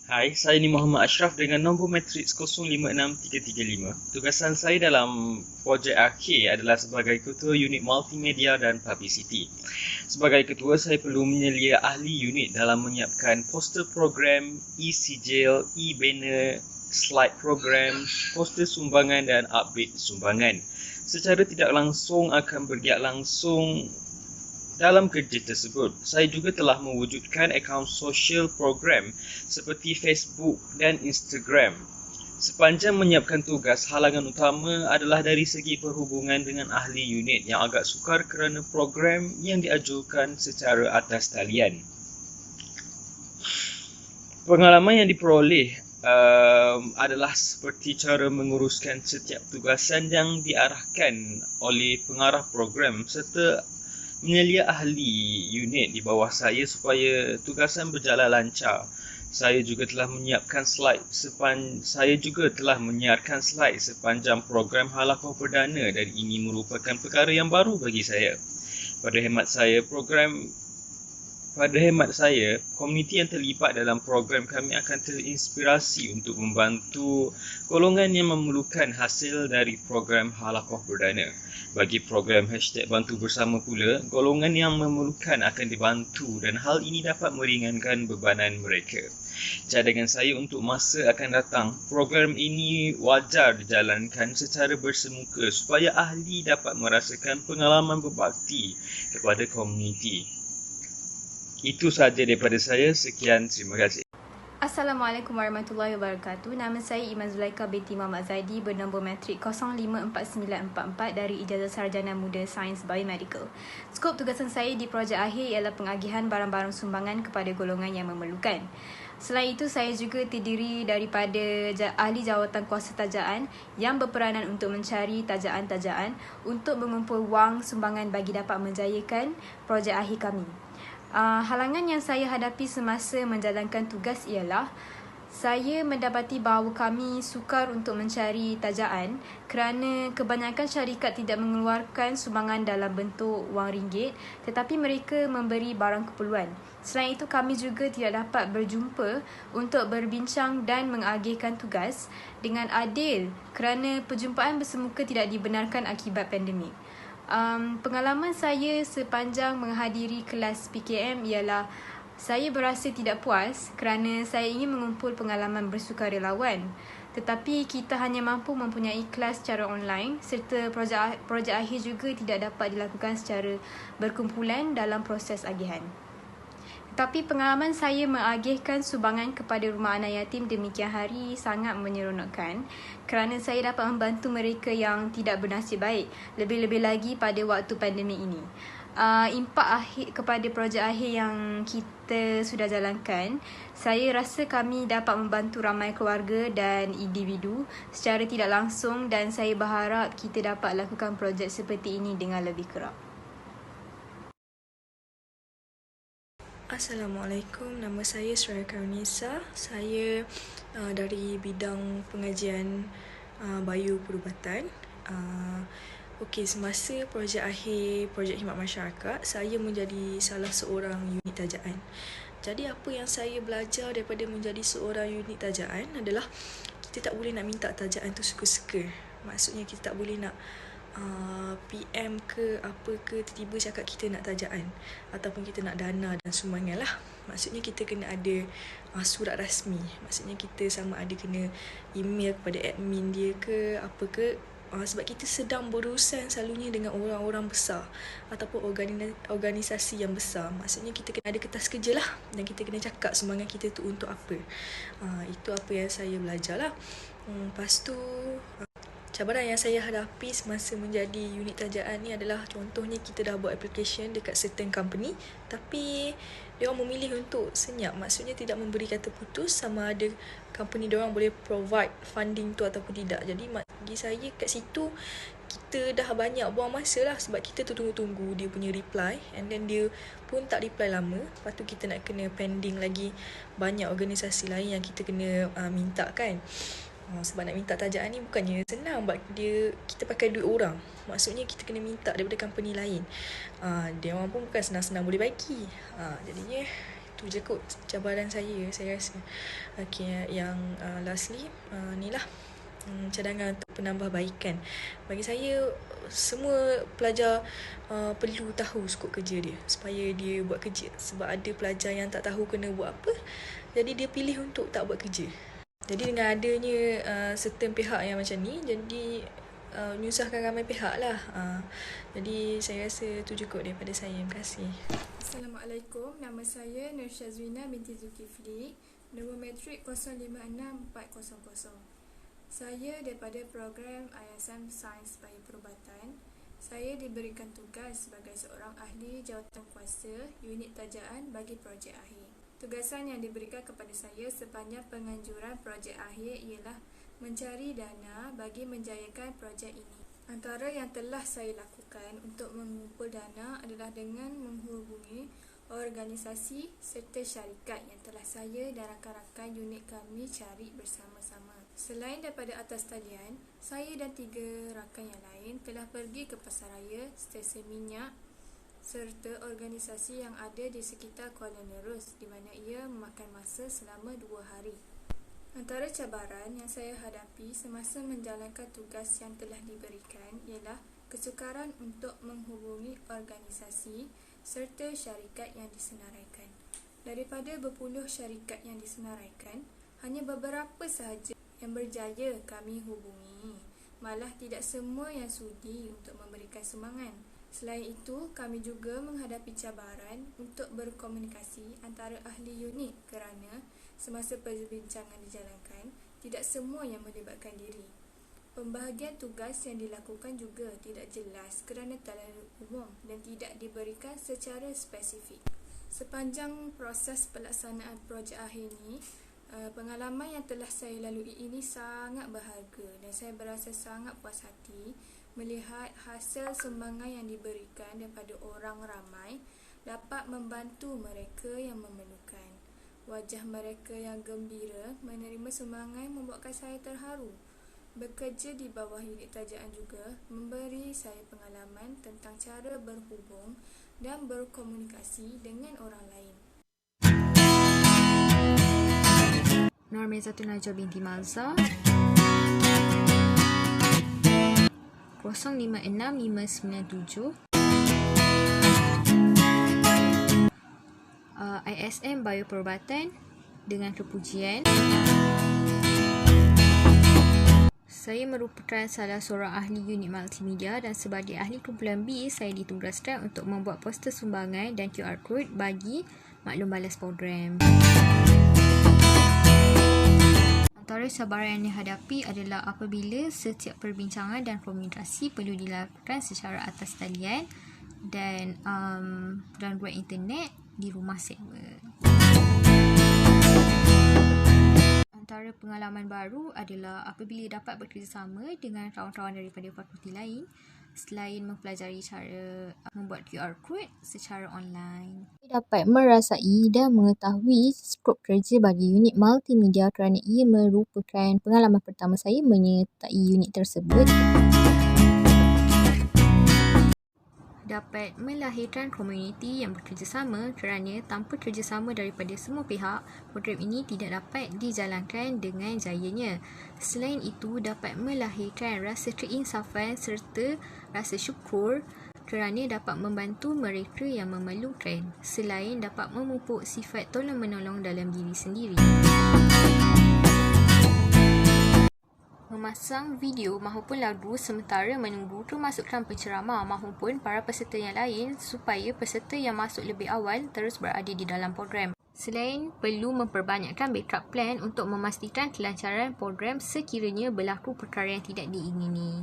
Hai, saya ni Muhammad Ashraf dengan nombor matriks 056335. Tugasan saya dalam projek akhir adalah sebagai ketua unit multimedia dan publicity. Sebagai ketua, saya perlu menyelia ahli unit dalam menyiapkan poster program, e-sijil, e-banner, slide program, poster sumbangan dan update sumbangan. Secara tidak langsung akan bergiat langsung dalam kerja tersebut. Saya juga telah mewujudkan akaun sosial program seperti Facebook dan Instagram. Sepanjang menyiapkan tugas, halangan utama adalah dari segi perhubungan dengan ahli unit yang agak sukar kerana program yang diajukan secara atas talian. Pengalaman yang diperoleh adalah seperti cara menguruskan setiap tugasan yang diarahkan oleh pengarah program serta menyelia ahli unit di bawah saya supaya tugasan berjalan lancar. Saya juga telah menyiarkan slide sepanjang program Halakoh Perdana dan ini merupakan perkara yang baru bagi saya. Pada hemat saya, komuniti yang terlibat dalam program kami akan terinspirasi untuk membantu golongan yang memerlukan hasil dari program Halakoh Perdana. Bagi program #Bantu Bersama pula, golongan yang memerlukan akan dibantu dan hal ini dapat meringankan bebanan mereka. Cadangan saya untuk masa akan datang, program ini wajar dijalankan secara bersemuka supaya ahli dapat merasakan pengalaman berbakti kepada komuniti. Itu sahaja daripada saya. Sekian, terima kasih. Assalamualaikum warahmatullahi wabarakatuh. Nama saya Iman Zulaika binti Muhammad Zaidi bernombor matrik 054944 dari Ijazah Sarjana Muda Sains Biomedical. Skop tugasan saya di projek akhir ialah pengagihan barang-barang sumbangan kepada golongan yang memerlukan. Selain itu, saya juga terdiri daripada ahli jawatan kuasa tajaan yang berperanan untuk mencari tajaan-tajaan untuk mengumpul wang sumbangan bagi dapat menjayakan projek akhir kami. Halangan yang saya hadapi semasa menjalankan tugas ialah saya mendapati bahawa kami sukar untuk mencari tajaan kerana kebanyakan syarikat tidak mengeluarkan sumbangan dalam bentuk wang ringgit tetapi mereka memberi barang keperluan. Selain itu, kami juga tidak dapat berjumpa untuk berbincang dan mengagihkan tugas dengan adil kerana perjumpaan bersemuka tidak dibenarkan akibat pandemik. Pengalaman saya sepanjang menghadiri kelas PKM ialah saya berasa tidak puas kerana saya ingin mengumpul pengalaman bersukarelawan tetapi kita hanya mampu mempunyai kelas secara online serta projek akhir juga tidak dapat dilakukan secara berkumpulan dalam proses agihan. Tapi pengalaman saya mengagihkan sumbangan kepada rumah anak yatim demikian hari sangat menyeronokkan kerana saya dapat membantu mereka yang tidak bernasib baik, lebih-lebih lagi pada waktu pandemik ini. Impak akhir kepada projek akhir yang kita sudah jalankan, saya rasa kami dapat membantu ramai keluarga dan individu secara tidak langsung dan saya berharap kita dapat lakukan projek seperti ini dengan lebih kerap. Assalamualaikum, nama saya Suraya Karunisa. Saya dari bidang pengajian bio perubatan. Okey, semasa projek akhir projek khidmat masyarakat, saya menjadi salah seorang unit tajaan. Jadi apa yang saya belajar daripada menjadi seorang unit tajaan adalah kita tak boleh nak minta tajaan tu suka-suka. Maksudnya kita tak boleh nak PM ke apa ke tiba-tiba cakap kita nak tajaan ataupun kita nak dana dan sumbangan lah. Maksudnya kita kena ada surat rasmi. Maksudnya kita sama ada kena email kepada admin dia ke apa ke, sebab kita sedang berurusan selalunya dengan orang-orang besar ataupun organisasi yang besar. Maksudnya kita kena ada kertas kerja lah dan kita kena cakap sumbangan kita tu untuk apa. Itu apa yang saya belajar lah. Lepas tu cabaran yang saya hadapi semasa menjadi unit tajaan ni adalah contohnya kita dah buat application dekat certain company tapi diorang memilih untuk senyap. Maksudnya tidak memberi kata putus sama ada company diorang boleh provide funding tu ataupun tidak. Jadi bagi saya kat situ kita dah banyak buang masa lah sebab kita tu tunggu-tunggu dia punya reply and then dia pun tak reply lama. Lepas tu kita nak kena pending lagi banyak organisasi lain yang kita kena minta kan. Sebab nak minta tajaan ni bukannya senang sebab kita pakai duit orang. Maksudnya kita kena minta daripada company lain. Dia orang pun bukan senang-senang boleh bagi. Jadinya Itu je kot cabaran saya rasa. Okay, yang lastly ni lah cadangan untuk penambahbaikan. Bagi saya, semua pelajar perlu tahu skop kerja dia supaya dia buat kerja. Sebab ada pelajar yang tak tahu kena buat apa, jadi dia pilih untuk tak buat kerja. Jadi dengan adanya certain pihak yang macam ni, jadi menyusahkan ramai pihak lah. Jadi saya rasa itu cukup daripada saya. Terima kasih. Assalamualaikum, nama saya Nur Syazwina binti Zulkifli, nombor matrik 056400. Saya daripada program Ayasan Sains Bayu Perubatan. Saya diberikan tugas sebagai seorang ahli jawatankuasa unit tajaan bagi projek akhir. Tugasan yang diberikan kepada saya sepanjang penganjuran projek akhir ialah mencari dana bagi menjayakan projek ini. Antara yang telah saya lakukan untuk mengumpul dana adalah dengan menghubungi organisasi serta syarikat yang telah saya dan rakan-rakan unit kami cari bersama-sama. Selain daripada atas talian, saya dan 3 rakan yang lain telah pergi ke pasaraya, stesen minyak serta organisasi yang ada di sekitar Kuala Nerus, di mana ia memakan masa selama 2 hari. Antara cabaran yang saya hadapi semasa menjalankan tugas yang telah diberikan ialah kesukaran untuk menghubungi organisasi serta syarikat yang disenaraikan. Daripada berpuluh syarikat yang disenaraikan, hanya beberapa sahaja yang berjaya kami hubungi. Malah tidak semua yang sudi untuk memberikan sumbangan. Selain itu, kami juga menghadapi cabaran untuk berkomunikasi antara ahli unit kerana semasa perbincangan dijalankan, tidak semua yang melibatkan diri. Pembahagian tugas yang dilakukan juga tidak jelas kerana terlalu umum dan tidak diberikan secara spesifik. Sepanjang proses pelaksanaan projek akhir ini, pengalaman yang telah saya lalui ini sangat berharga dan saya berasa sangat puas hati melihat hasil sumbangan yang diberikan daripada orang ramai dapat membantu mereka yang memerlukan. Wajah mereka yang gembira menerima sumbangan membuatkan saya terharu. Bekerja di bawah unit tajaan juga memberi saya pengalaman tentang cara berhubung dan berkomunikasi dengan orang lain. Normaizatun Najwa binti Malza 056597 ISM Bayu Perubatan dengan kepujian. Saya merupakan salah seorang ahli unit multimedia dan sebagai ahli kumpulan B, saya ditugaskan untuk membuat poster sumbangan dan QR code bagi maklum balas program. Antara cabaran yang dihadapi adalah apabila setiap perbincangan dan komunikasi perlu dilakukan secara atas talian dan gangguan internet di rumah server. Antara pengalaman baru adalah apabila dapat bekerjasama dengan kawan-kawan daripada fakulti lain selain mempelajari cara membuat QR code secara online. Saya dapat merasai dan mengetahui skop kerja bagi unit multimedia kerana ia merupakan pengalaman pertama saya menyertai unit tersebut. Dapat melahirkan komuniti yang bekerjasama kerana tanpa kerjasama daripada semua pihak, program ini tidak dapat dijalankan dengan jayanya. Selain itu, dapat melahirkan rasa keinsafan serta rasa syukur kerana dapat membantu mereka yang memerlukan, selain dapat memupuk sifat tolong-menolong dalam diri sendiri. Memasang video mahupun lagu sementara menunggu kemasukan penceramah mahupun para peserta yang lain supaya peserta yang masuk lebih awal terus berada di dalam program. Selain perlu memperbanyakkan backup plan untuk memastikan kelancaran program sekiranya berlaku perkara yang tidak diingini.